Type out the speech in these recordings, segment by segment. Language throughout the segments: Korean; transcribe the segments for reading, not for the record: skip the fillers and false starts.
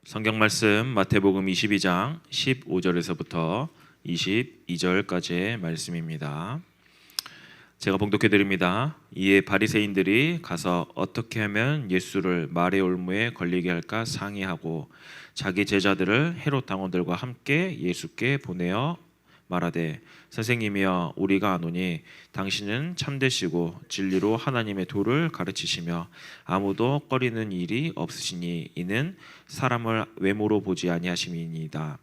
성경 말씀 마태복음 22장 15절에서부터 22절까지의 말씀입니다. 제가 봉독해 드립니다. 이에 바리새인들이 가서 어떻게 하면 예수를 말의 올무에 걸리게 할까 상의하고 자기 제자들을 헤롯 당원들과 함께 예수께 보내어 말하되 선생님이여 우리가 아노니 당신은 참되시고 진리로 하나님의 도를 가르치시며 아무도 꺼리는 일이 없으시니 이는 사람을 외모로 보지 아니하심이니이다.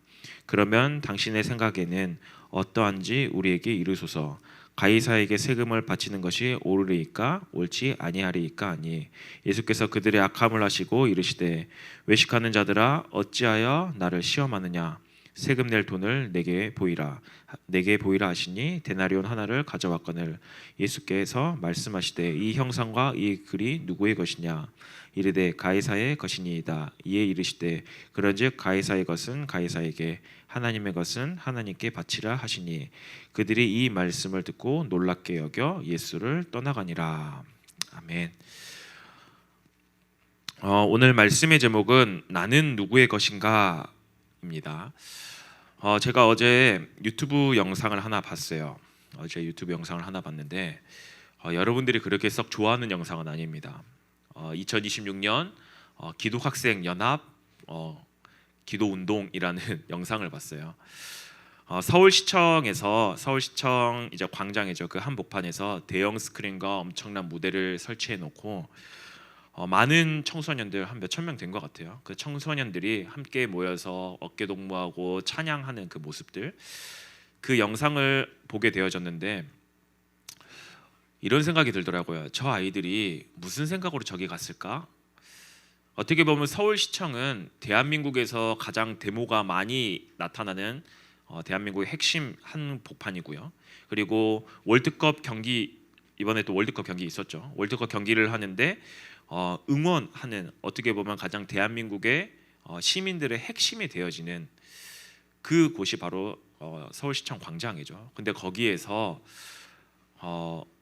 그러면 당신의 생각에는 어떠한지 우리에게 이르소서. 가이사에게 세금을 바치는 것이 옳으리이까 옳지 아니하리이까 하니 예수께서 그들의 악함을 아시고 이르시되 외식하는 자들아 어찌하여 나를 시험하느냐. 세금 낼 돈을 내게 보이라 하시니 데나리온 하나를 가져왔거늘 예수께서 말씀하시되 이 형상과 이 글이 누구의 것이냐. 이르되 가이사의 것이니이다. 이에 이르시되 그런즉 가이사의 것은 가이사에게 하나님의 것은 하나님께 바치라 하시니 그들이 이 말씀을 듣고 놀랍게 여겨 예수를 떠나가니라. 아멘. 오늘 말씀의 제목은 나는 누구의 것인가 입니다. 제가 어제 유튜브 영상을 하나 봤어요. 여러분들이 그렇게 썩 좋아하는 영상은 아닙니다. 2026년 기독학생 연합 기도운동이라는 영상을 봤어요. 서울시청 이제 광장이죠. 그 한복판에서 대형 스크린과 엄청난 무대를 설치해 놓고 많은 청소년들 한 몇천 명 된 것 같아요. 그 청소년들이 함께 모여서 어깨 동무하고 찬양하는 그 모습들, 그 영상을 보게 되어졌는데 이런 생각이 들더라고요. 저 아이들이 무슨 생각으로 저기 갔을까? 어떻게 보면 서울시청은 대한민국에서 가장 데모가 많이 나타나는 대한민국의 핵심 한복판이고요. 그리고 월드컵 경기, 이번에 또 월드컵 경기 있었죠. 월드컵 경기를 하는데 응원하는, 어떻게 보면 가장 대한민국의 시민들의 핵심이 되어지는 그 곳이 바로 서울시청 광장이죠. 근데 거기에서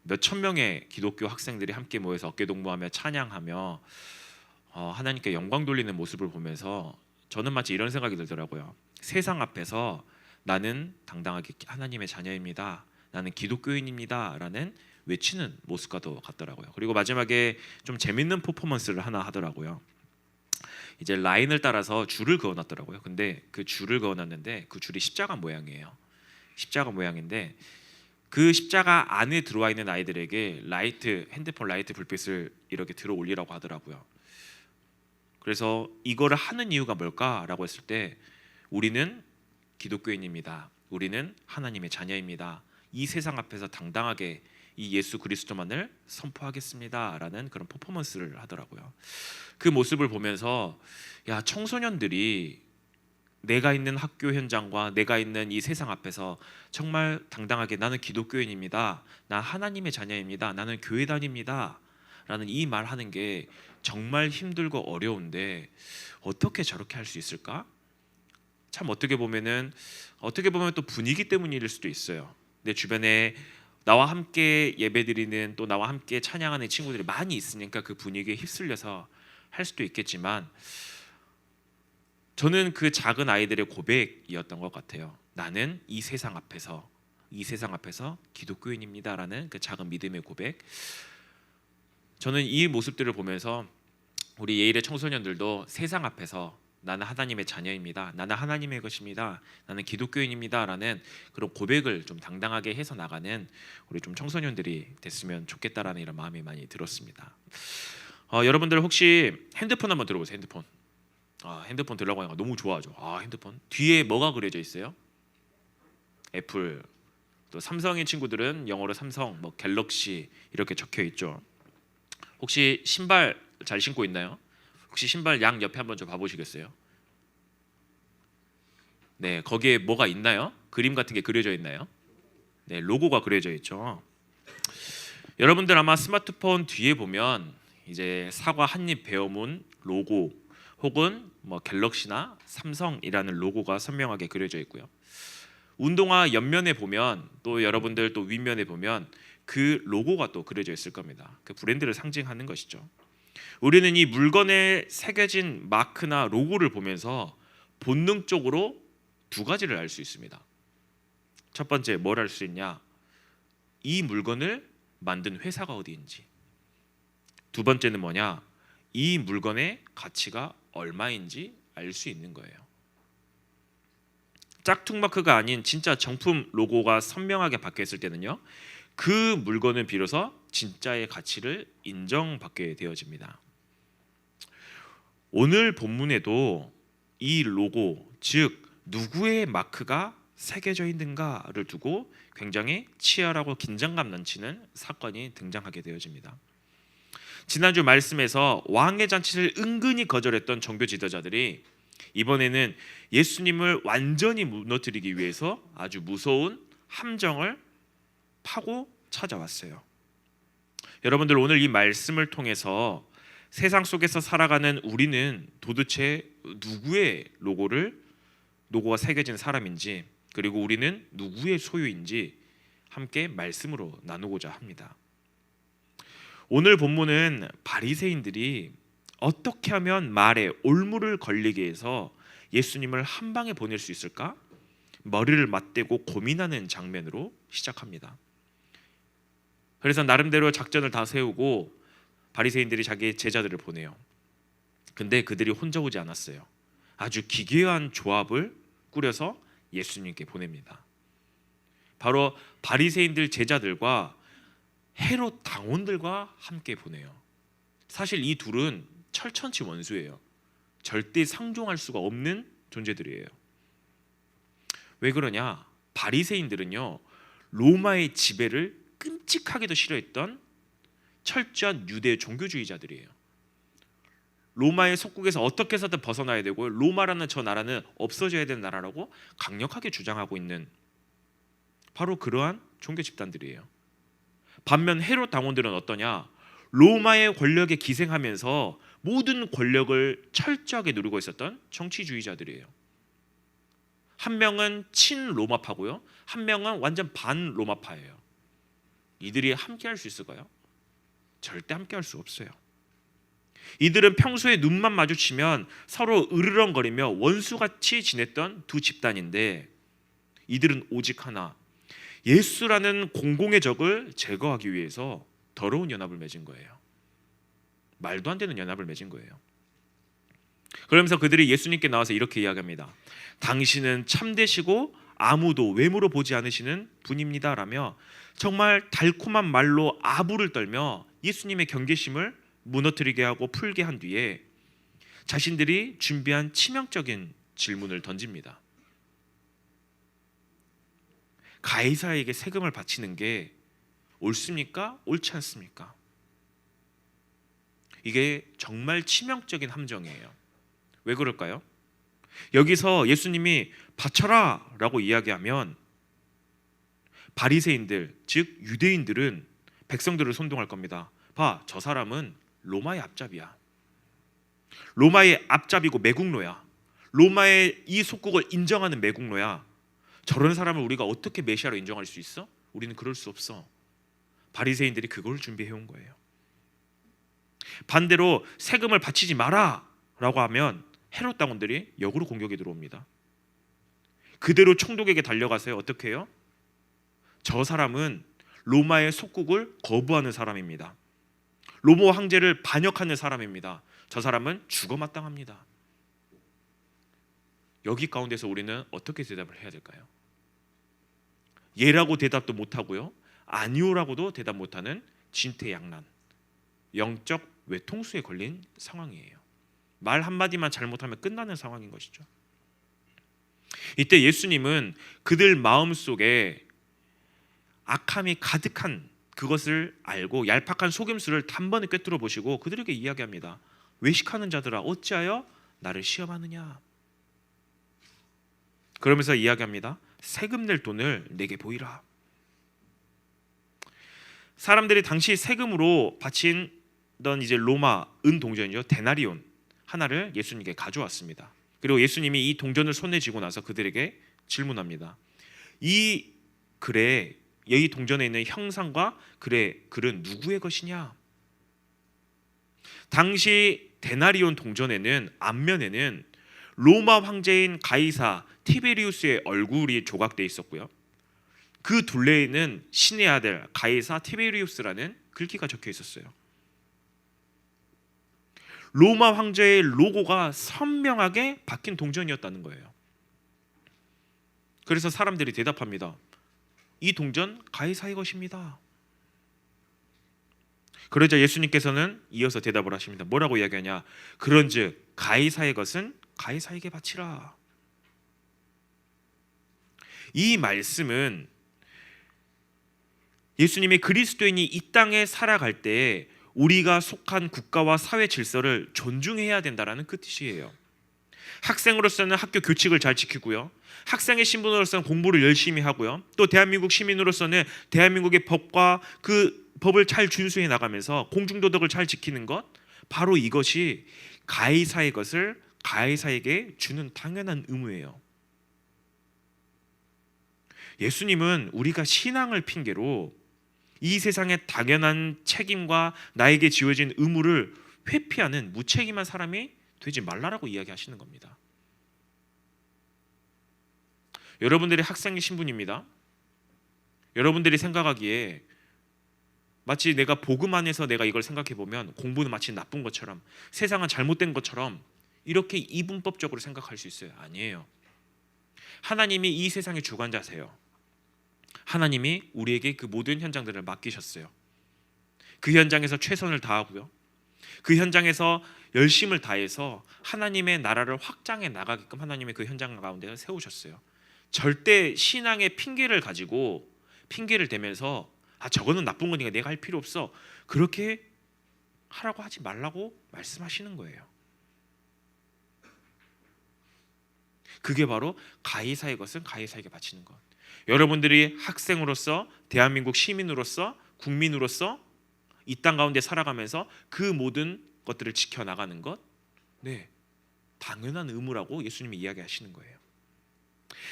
몇천 명의 기독교 학생들이 함께 모여서 어깨동무하며 찬양하며 하나님께 영광 돌리는 모습을 보면서 저는 마치 이런 생각이 들더라고요. 세상 앞에서 나는 당당하게 하나님의 자녀입니다, 나는 기독교인입니다 라는 외치는 모습과도 같더라고요. 그리고 마지막에 좀 재밌는 퍼포먼스를 하나 하더라고요. 이제 라인을 따라서 줄을 그어놨더라고요. 근데 그 줄을 그어놨는데 그 줄이 십자가 모양이에요. 십자가 모양인데 그 십자가 안에 들어와 있는 아이들에게 핸드폰 라이트 불빛을 이렇게 들어 올리라고 하더라고요. 그래서 이거를 하는 이유가 뭘까라고 했을 때 우리는 기독교인입니다, 우리는 하나님의 자녀입니다, 이 세상 앞에서 당당하게 이 예수 그리스도만을 선포하겠습니다라는 그런 퍼포먼스를 하더라고요. 그 모습을 보면서 야, 청소년들이 내가 있는 학교 현장과 내가 있는 이 세상 앞에서 정말 당당하게 나는 기독교인입니다, 나 하나님의 자녀입니다, 나는 교회 다닙니다 라는 이 말하는 게 정말 힘들고 어려운데 어떻게 저렇게 할 수 있을까? 참 어떻게 보면 또 분위기 때문일 수도 있어요. 내 주변에 나와 함께 예배드리는, 또 나와 함께 찬양하는 친구들이 많이 있으니까 그 분위기에 휩쓸려서 할 수도 있겠지만 저는 그 작은 아이들의 고백이었던 것 같아요. 나는 이 세상 앞에서 기독교인입니다라는 그 작은 믿음의 고백. 저는 이 모습들을 보면서 우리 예일의 청소년들도 세상 앞에서 나는 하나님의 자녀입니다, 나는 하나님의 것입니다, 나는 기독교인입니다 라는 그런 고백을 좀 당당하게 해서 나가는 우리 좀 청소년들이 됐으면 좋겠다라는 이런 마음이 많이 들었습니다. 여러분들 혹시 핸드폰 한번 들어보세요. 핸드폰 들라고 하니까 너무 좋아하죠. 핸드폰 뒤에 뭐가 그려져 있어요? 애플. 또 삼성인 친구들은 영어로 삼성, 뭐 갤럭시 이렇게 적혀 있죠. 혹시 신발 잘 신고 있나요? 혹시 신발 양 옆에 한번 좀 봐보시겠어요? 네, 거기에 뭐가 있나요? 그림 같은 게 그려져 있나요? 네, 로고가 그려져 있죠. 여러분들 아마 스마트폰 뒤에 보면 이제 사과 한입 베어문 로고 혹은 뭐 갤럭시나 삼성이라는 로고가 선명하게 그려져 있고요. 운동화 옆면에 보면 또 여러분들 또 윗면에 보면 그 로고가 또 그려져 있을 겁니다. 그 브랜드를 상징하는 것이죠. 우리는 이 물건에 새겨진 마크나 로고를 보면서 본능적으로 두 가지를 알 수 있습니다. 첫 번째, 뭘 알 수 있냐? 이 물건을 만든 회사가 어디인지. 두 번째는 뭐냐? 이 물건의 가치가 얼마인지 알 수 있는 거예요. 짝퉁 마크가 아닌 진짜 정품 로고가 선명하게 박혀 있을 때는요, 그 물건은 비로소 진짜의 가치를 인정받게 되어집니다. 오늘 본문에도 이 로고, 즉 누구의 마크가 새겨져 있는가를 두고 굉장히 치열하고 긴장감 넘치는 사건이 등장하게 되어집니다. 지난주 말씀에서 왕의 잔치를 은근히 거절했던 종교 지도자들이 이번에는 예수님을 완전히 무너뜨리기 위해서 아주 무서운 함정을 파고 찾아왔어요. 여러분들, 오늘 이 말씀을 통해서 세상 속에서 살아가는 우리는 도대체 누구의 로고가 새겨진 사람인지, 그리고 우리는 누구의 소유인지 함께 말씀으로 나누고자 합니다. 오늘 본문은 바리새인들이 어떻게 하면 말에 올무를 걸리게 해서 예수님을 한 방에 보낼 수 있을까? 머리를 맞대고 고민하는 장면으로 시작합니다. 그래서 나름대로 작전을 다 세우고 바리새인들이 자기 제자들을 보내요. 근데 그들이 혼자 오지 않았어요. 아주 기괴한 조합을 꾸려서 예수님께 보냅니다. 바로 바리새인들 제자들과 헤롯 당원들과 함께 보내요. 사실 이 둘은 철천지 원수예요. 절대 상종할 수가 없는 존재들이에요. 왜 그러냐? 바리새인들은요, 로마의 지배를 끔찍하게도 싫어했던 철저한 유대 종교주의자들이에요. 로마의 속국에서 어떻게 해서든 벗어나야 되고 로마라는 저 나라는 없어져야 되는 나라라고 강력하게 주장하고 있는 바로 그러한 종교 집단들이에요. 반면 헤롯 당원들은 어떠냐? 로마의 권력에 기생하면서 모든 권력을 철저하게 누리고 있었던 정치주의자들이에요. 한 명은 친로마파고요, 한 명은 완전 반로마파예요. 이들이 함께할 수 있을까요? 절대 함께할 수 없어요. 이들은 평소에 눈만 마주치면 서로 으르렁거리며 원수같이 지냈던 두 집단인데, 이들은 오직 하나, 예수라는 공공의 적을 제거하기 위해서 더러운 연합을 맺은 거예요. 말도 안 되는 연합을 맺은 거예요. 그러면서 그들이 예수님께 나와서 이렇게 이야기합니다. 당신은 참되시고 아무도 외모로 보지 않으시는 분입니다 라며 정말 달콤한 말로 아부를 떨며 예수님의 경계심을 무너뜨리게 하고 풀게 한 뒤에 자신들이 준비한 치명적인 질문을 던집니다. 가이사에게 세금을 바치는 게 옳습니까? 옳지 않습니까? 이게 정말 치명적인 함정이에요. 왜 그럴까요? 여기서 예수님이 바쳐라 라고 이야기하면 바리새인들, 즉 유대인들은 백성들을 선동할 겁니다. 봐, 저 사람은 로마의 앞잡이야. 로마의 앞잡이고 매국노야. 로마의 이 속국을 인정하는 매국노야. 저런 사람을 우리가 어떻게 메시아로 인정할 수 있어? 우리는 그럴 수 없어. 바리새인들이 그걸 준비해 온 거예요. 반대로 세금을 바치지 마라 라고 하면 헤롯 당원들이 역으로 공격에 들어옵니다. 그대로 총독에게 달려가서요, 어떻게 해요? 저 사람은 로마의 속국을 거부하는 사람입니다. 로마 황제를 반역하는 사람입니다. 저 사람은 죽어 마땅합니다. 여기 가운데서 우리는 어떻게 대답을 해야 될까요? 예라고 대답도 못하고요, 아니오라고도 대답 못하는 진퇴양난, 영적 외통수에 걸린 상황이에요. 말 한마디만 잘못하면 끝나는 상황인 것이죠. 이때 예수님은 그들 마음속에 악함이 가득한 그것을 알고 얄팍한 속임수를 단번에 꿰뚫어 보시고 그들에게 이야기합니다. 외식하는 자들아, 어찌하여 나를 시험하느냐? 그러면서 이야기합니다. 세금 낼 돈을 내게 보이라. 사람들이 당시 세금으로 바친던 이제 로마 은 동전이죠, 데나리온 하나를 예수님께 가져왔습니다. 그리고 예수님이 이 동전을 손에 쥐고 나서 그들에게 질문합니다. 이 글에, 이 동전에 있는 형상과 글은 누구의 것이냐? 당시 데나리온 동전에는 앞면에는 로마 황제인 가이사 티베리우스의 얼굴이 조각되어 있었고요. 그 둘레에는 신의 아들 가이사 티베리우스라는 글귀가 적혀 있었어요. 로마 황제의 로고가 선명하게 박힌 동전이었다는 거예요. 그래서 사람들이 대답합니다. 이 동전 가이사의 것입니다. 그러자 예수님께서는 이어서 대답을 하십니다. 뭐라고 이야기하냐? 그런즉 가이사의 것은 가이사에게 바치라. 이 말씀은 예수님이 그리스도인이 이 땅에 살아갈 때 우리가 속한 국가와 사회 질서를 존중해야 된다라는 그 뜻이에요. 학생으로서는 학교 규칙을 잘 지키고요. 학생의 신분으로서는 공부를 열심히 하고요. 또 대한민국 시민으로서는 대한민국의 법과 그 법을 잘 준수해 나가면서 공중도덕을 잘 지키는 것, 바로 이것이 가이사의 것을 가이사에게 주는 당연한 의무예요. 예수님은 우리가 신앙을 핑계로 이 세상의 당연한 책임과 나에게 지어진 의무를 회피하는 무책임한 사람이 되지 말라라고 이야기하시는 겁니다. 여러분들이 학생의 신분입니다. 여러분들이 생각하기에 마치 내가 복음 안에서 내가 이걸 생각해 보면 공부는 마치 나쁜 것처럼, 세상은 잘못된 것처럼 이렇게 이분법적으로 생각할 수 있어요. 아니에요. 하나님이 이 세상의 주관자세요. 하나님이 우리에게 그 모든 현장들을 맡기셨어요. 그 현장에서 최선을 다하고요. 그 현장에서 열심을 다해서 하나님의 나라를 확장해 나가게끔 하나님의 그 현장 가운데 세우셨어요. 절대 신앙의 핑계를 가지고 핑계를 대면서 저거는 나쁜 거니까 내가 할 필요 없어, 그렇게 하라고 하지 말라고 말씀하시는 거예요. 그게 바로 가이사의 것은 가이사에게 바치는 것. 여러분들이 학생으로서, 대한민국 시민으로서, 국민으로서 이 땅 가운데 살아가면서 그 모든 것들을 지켜나가는 것, 당연한 의무라고 예수님이 이야기하시는 거예요.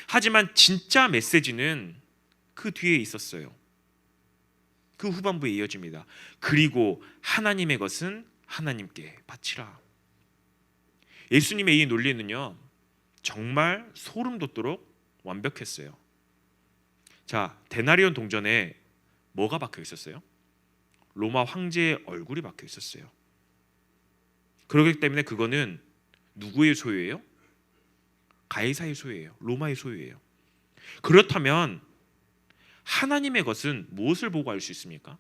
하지만 진짜 메시지는 그 뒤에 있었어요. 그 후반부에 이어집니다. 그리고 하나님의 것은 하나님께 바치라. 예수님의 이 논리는요, 정말 소름 돋도록 완벽했어요. 자, 데나리온 동전에 뭐가 박혀 있었어요? 로마 황제의 얼굴이 박혀 있었어요. 그렇기 때문에 그거는 누구의 소유예요? 가이사의 소유예요. 로마의 소유예요. 그렇다면 하나님의 것은 무엇을 보고 알 수 있습니까?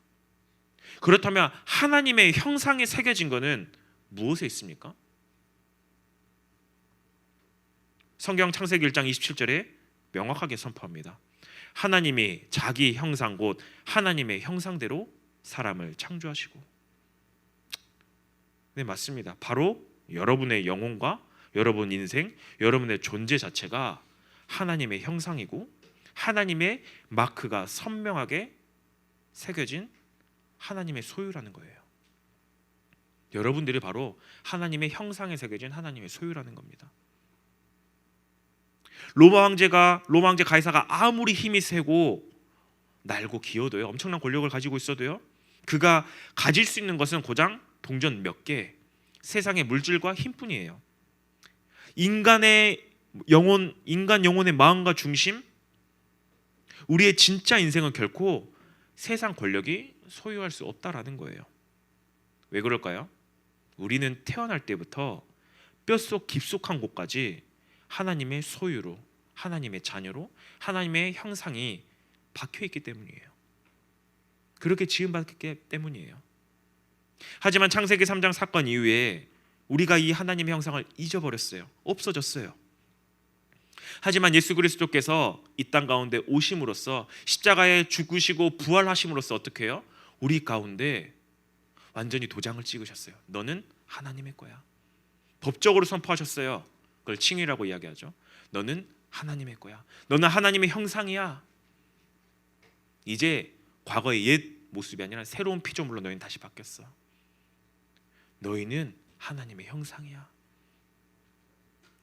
그렇다면 하나님의 형상에 새겨진 것은 무엇에 있습니까? 성경 창세기 1장 27절에 명확하게 선포합니다. 하나님이 자기 형상 곧 하나님의 형상대로 사람을 창조하시고. 네, 맞습니다. 바로 여러분의 영혼과 여러분 인생, 여러분의 존재 자체가 하나님의 형상이고 하나님의 마크가 선명하게 새겨진 하나님의 소유라는 거예요. 여러분들이 바로 하나님의 형상에 새겨진 하나님의 소유라는 겁니다. 로마 황제 가이사가 아무리 힘이 세고 날고 기어도요, 엄청난 권력을 가지고 있어도요, 그가 가질 수 있는 것은 고작 동전 몇 개, 세상의 물질과 힘뿐이에요. 인간 영혼의 마음과 중심, 우리의 진짜 인생은 결코 세상 권력이 소유할 수 없다라는 거예요. 왜 그럴까요? 우리는 태어날 때부터 뼛속 깊숙한 곳까지 하나님의 소유로, 하나님의 자녀로, 하나님의 형상이 박혀있기 때문이에요. 그렇게 지음받기 때문이에요. 하지만 창세기 3장 사건 이후에 우리가 이 하나님의 형상을 잊어버렸어요. 없어졌어요. 하지만 예수 그리스도께서 이 땅 가운데 오심으로써, 십자가에 죽으시고 부활하심으로써 어떻게 해요? 우리 가운데 완전히 도장을 찍으셨어요. 너는 하나님의 거야. 법적으로 선포하셨어요. 그걸 칭의라고 이야기하죠. 너는 하나님의 거야. 너는 하나님의 형상이야. 이제 과거의 옛 모습이 아니라 새로운 피조물로 너희는 다시 바뀌었어. 너희는 하나님의 형상이야.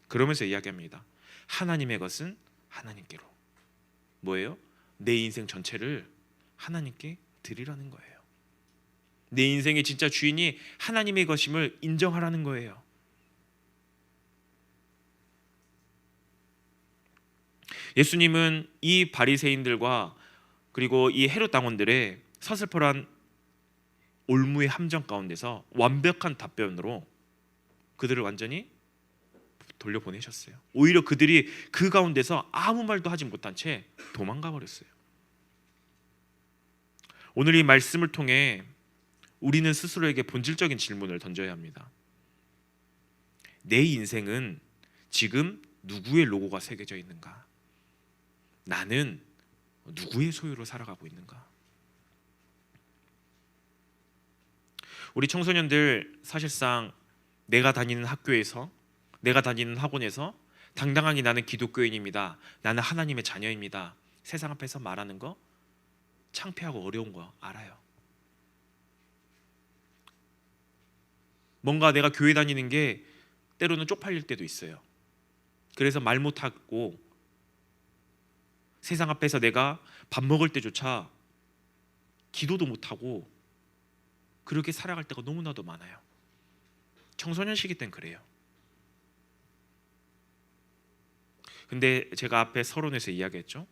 그러면서 이야기합니다. 하나님의 것은 하나님께로. 뭐예요? 내 인생 전체를 하나님께 드리라는 거예요. 내 인생의 진짜 주인이 하나님의 것임을 인정하라는 거예요. 예수님은 이 바리새인들과 그리고 이 헤롯 당원들의 서슬퍼런 올무의 함정 가운데서 완벽한 답변으로 그들을 완전히 돌려보내셨어요. 오히려 그들이 그 가운데서 아무 말도 하지 못한 채 도망가 버렸어요. 오늘 이 말씀을 통해 우리는 스스로에게 본질적인 질문을 던져야 합니다. 내 인생은 지금 누구의 로고가 새겨져 있는가? 나는 누구의 소유로 살아가고 있는가? 우리 청소년들 사실상 내가 다니는 학교에서, 내가 다니는 학원에서 당당하게 나는 기독교인입니다, 나는 하나님의 자녀입니다, 세상 앞에서 말하는 거 창피하고 어려운 거 알아요. 뭔가 내가 교회 다니는 게 때로는 쪽팔릴 때도 있어요. 그래서 말 못하고 세상 앞에서 내가 밥 먹을 때조차 기도도 못하고 그렇게 살아갈 때가 너무나도 많아요. 청소년 시기 땐 그래요. 근데 제가 앞에 서론에서 이야기했죠.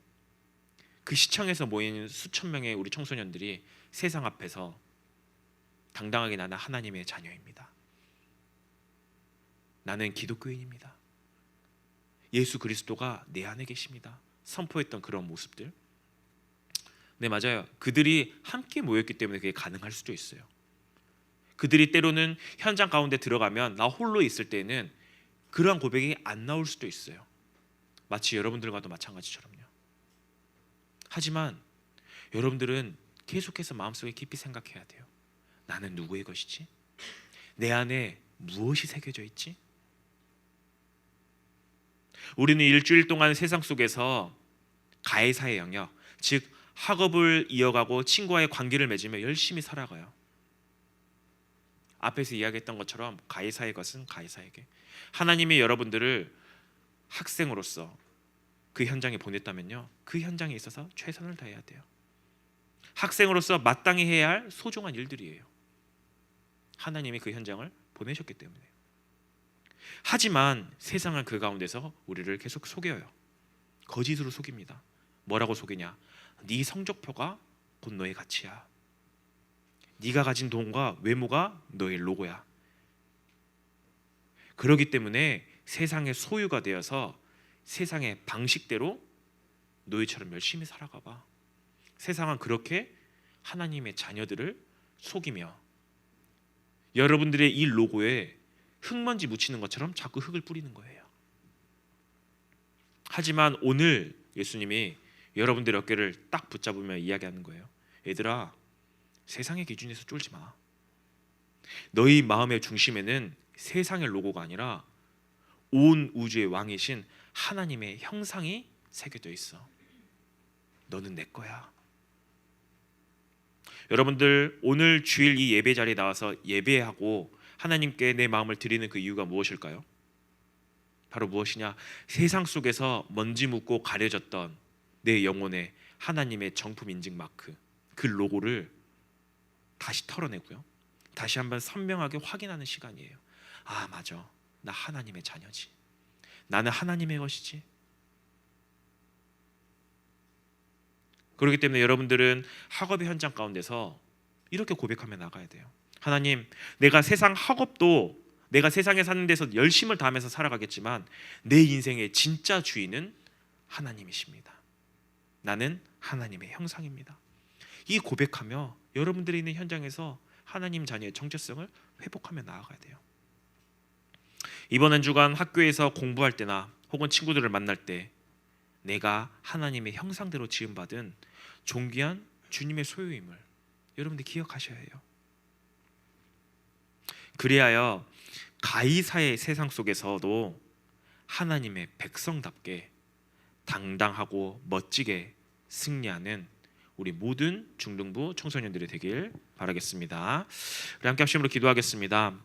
그 시청에서 모인 수천 명의 우리 청소년들이 세상 앞에서 당당하게 나는 하나님의 자녀입니다, 나는 기독교인입니다, 예수 그리스도가 내 안에 계십니다 선포했던 그런 모습들. 네, 맞아요. 그들이 함께 모였기 때문에 그게 가능할 수도 있어요. 그들이 때로는 현장 가운데 들어가면 나 홀로 있을 때는 그러한 고백이 안 나올 수도 있어요. 마치 여러분들과도 마찬가지처럼요. 하지만 여러분들은 계속해서 마음속에 깊이 생각해야 돼요. 나는 누구의 것이지? 내 안에 무엇이 새겨져 있지? 우리는 일주일 동안 세상 속에서 가해사의 영역, 즉 학업을 이어가고 친구와의 관계를 맺으며 열심히 살아가요. 앞에서 이야기했던 것처럼 가해사의 것은 가해사에게, 하나님이 여러분들을 학생으로서 그 현장에 보냈다면요, 그 현장에 있어서 최선을 다해야 돼요. 학생으로서 마땅히 해야 할 소중한 일들이에요. 하나님이 그 현장을 보내셨기 때문에. 하지만 세상은 그 가운데서 우리를 계속 속여요. 거짓으로 속입니다. 뭐라고 속이냐? 네 성적표가 곧 너의 가치야, 네가 가진 돈과 외모가 너의 로고야. 그렇기 때문에 세상의 소유가 되어서 세상의 방식대로 너희처럼 열심히 살아가 봐. 세상은 그렇게 하나님의 자녀들을 속이며 여러분들의 이 로고에 흙먼지 묻히는 것처럼 자꾸 흙을 뿌리는 거예요. 하지만 오늘 예수님이 여러분들의 어깨를 딱 붙잡으며 이야기하는 거예요. 얘들아, 세상의 기준에서 쫄지 마. 너희 마음의 중심에는 세상의 로고가 아니라 온 우주의 왕이신 하나님의 형상이 새겨져 있어. 너는 내 거야. 여러분들, 오늘 주일 이 예배 자리에 나와서 예배하고 하나님께 내 마음을 드리는 그 이유가 무엇일까요? 바로 무엇이냐? 세상 속에서 먼지 묻고 가려졌던 내 영혼의 하나님의 정품 인증 마크, 그 로고를 다시 털어내고요, 다시 한번 선명하게 확인하는 시간이에요. 아, 맞아, 나 하나님의 자녀지, 나는 하나님의 것이지. 그렇기 때문에 여러분들은 학업의 현장 가운데서 이렇게 고백하며 나가야 돼요. 하나님, 내가 세상 학업도 내가 세상에 사는 데서 열심을 다하면서 살아가겠지만 내 인생의 진짜 주인은 하나님이십니다. 나는 하나님의 형상입니다. 이 고백하며 여러분들이 있는 현장에서 하나님 자녀의 정체성을 회복하며 나아가야 돼요. 이번 한 주간 학교에서 공부할 때나 혹은 친구들을 만날 때 내가 하나님의 형상대로 지음받은 존귀한 주님의 소유임을 여러분들 기억하셔야 해요. 그리하여 가이사의 세상 속에서도 하나님의 백성답게 당당하고 멋지게 승리하는 우리 모든 중등부 청소년들이 되길 바라겠습니다. 우리 함께 합심으로 기도하겠습니다.